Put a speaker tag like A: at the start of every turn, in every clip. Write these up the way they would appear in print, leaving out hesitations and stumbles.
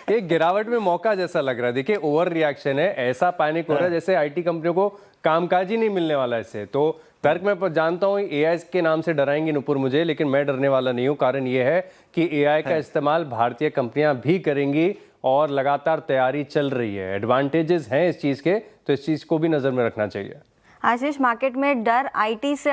A: एक गिरावट में मौका जैसा लग रहा है। देखिए ओवर रिएक्शन है, ऐसा पैनिक हो रहा है जैसे आईटी कंपनियों को कामकाज ही नहीं मिलने वाला इससे। तो तर्क मैं जानता हूँ एआई के नाम से डराएंगे नुपुर मुझे, लेकिन मैं डरने वाला नहीं हूँ। कारण ये है कि एआई का इस्तेमाल भारतीय कंपनियां भी करेंगी और लगातार तैयारी चल रही है। एडवांटेजेस हैं इस चीज़ के, तो इस चीज़ को भी नज़र में रखना चाहिए।
B: आशीष, मार्केट में डर आईटी से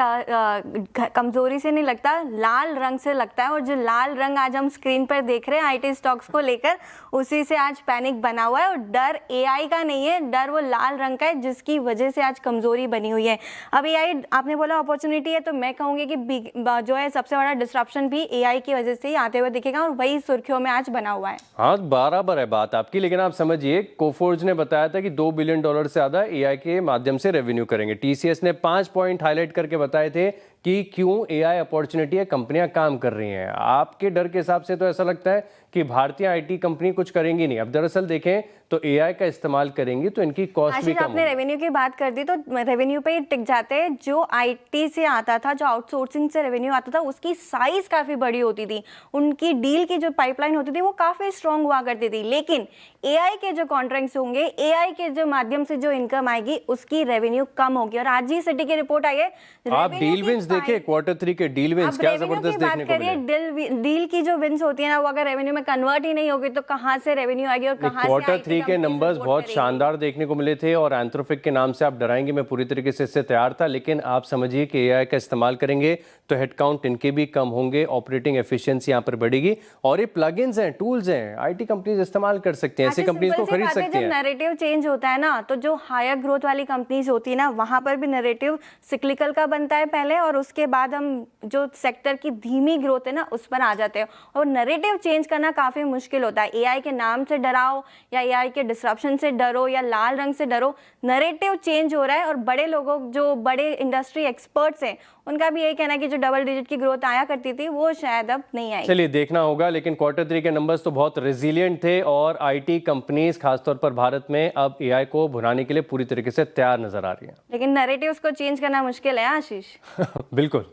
B: कमजोरी से नहीं लगता, लाल रंग से लगता है। और जो लाल रंग आज हम स्क्रीन पर देख रहे हैं आईटी स्टॉक्स को लेकर, उसी से आज पैनिक बना हुआ है। और डर एआई का नहीं है, डर वो लाल रंग का है जिसकी वजह से आज कमजोरी बनी हुई है। अब एआई आपने बोला अपॉर्चुनिटी है, तो मैं कहूँगी कि जो है सबसे बड़ा डिस्ट्रप्शन भी एआई की वजह से ही आते हुए दिखेगा, और वही सुर्खियों में आज बना हुआ है।
A: हाँ, बराबर है बात आपकी, लेकिन आप समझिए कोफोर्ज ने बताया था कि $2 बिलियन से ज़्यादा एआई के माध्यम से रेवेन्यू करेंगे। टीसीएस ने 5 पॉइंट हाईलाइट करके बताए थे कि क्यों एआई अपॉर्चुनिटी है, कंपनियां काम कर रही हैं। आपके डर के हिसाब से तो ऐसा लगता है कि भारतीय आईटी कंपनी कुछ करेंगी नहीं। अब दरअसल देखें तो एआई का इस्तेमाल करेंगी तो इनकी कॉस्ट भी कम
B: आपने रेवेन्यू की बात कर दी, तो रेवेन्यू पे ही टिक जाते हैं। जो आईटी से आता था, जो आउटसोर्सिंग से रेवेन्यू आता था, उसकी साइज काफी बड़ी होती थी। उनकी डील की जो पाइपलाइन होती थी वो काफी स्ट्रांग हुआ करती थी। लेकिन एआई के जो कॉन्ट्रैक्ट्स होंगे, एआई के जो माध्यम से जो इनकम आएगी, उसकी रेवेन्यू कम होगी। और आज ही सिटी की रिपोर्ट आई है,
A: आप डील विंस देखिए, Q3 के डील विंस क्या जबरदस्त देखने को मिले।
B: डील की जो विंस होती है ना, वो अगर रेवेन्यू में कन्वर्ट ही नहीं होगी तो कहां से रेवेन्यू आएगी और कहां से
A: Q3 के नंबर्स बहुत शानदार देखने को मिले थे। और एंथ्रोपिक के नाम से आप डराएंगे, मैं पूरी तरीके से इससे तैयार था। लेकिन आप समझिए कि एआई का इस्तेमाल करेंगे तो हेडकाउंट इनके भी कम होंगे, ऑपरेटिंग एफिशिएंसी यहाँ पर बढ़ेगी। और ये प्लगइन्स हैं, टूल्स हैं, आईटी कंपनीज इस्तेमाल कर सकते हैं, ऐसी कंपनीज को खरीद सकते हैं।
B: जब नैरेटिव चेंज होता है ना, तो जो हायर ग्रोथ वाली कंपनीज होती है ना, वहां पर भी नैरेटिव सिक्लिकल का बनता है पहले, और उसके बाद हम जो सेक्टर की धीमी ग्रोथ है ना उस पर आ जाते हैं। और नैरेटिव चेंज करना काफी मुश्किल होता है। एआई के नाम से डराओ या एआई के डिस्रप्शन से डरो या लाल रंग से डरो, नैरेटिव चेंज हो रहा है। और बड़े लोगों, जो बड़े इंडस्ट्री एक्सपर्ट्स हैं, उनका भी यही कहना है कि जो डबल डिजिट की ग्रोथ आया करती थी वो शायद अब नहीं आई।
A: चलिए देखना होगा, लेकिन Q3 के नंबर्स तो बहुत रेजिलिएंट थे और आईटी कंपनीज खासतौर पर भारत में अब एआई को भुनाने के लिए पूरी तरीके से तैयार नजर आ रही हैं।
B: लेकिन नैरेटिव्स को चेंज करना मुश्किल है आशीष।
A: बिल्कुल।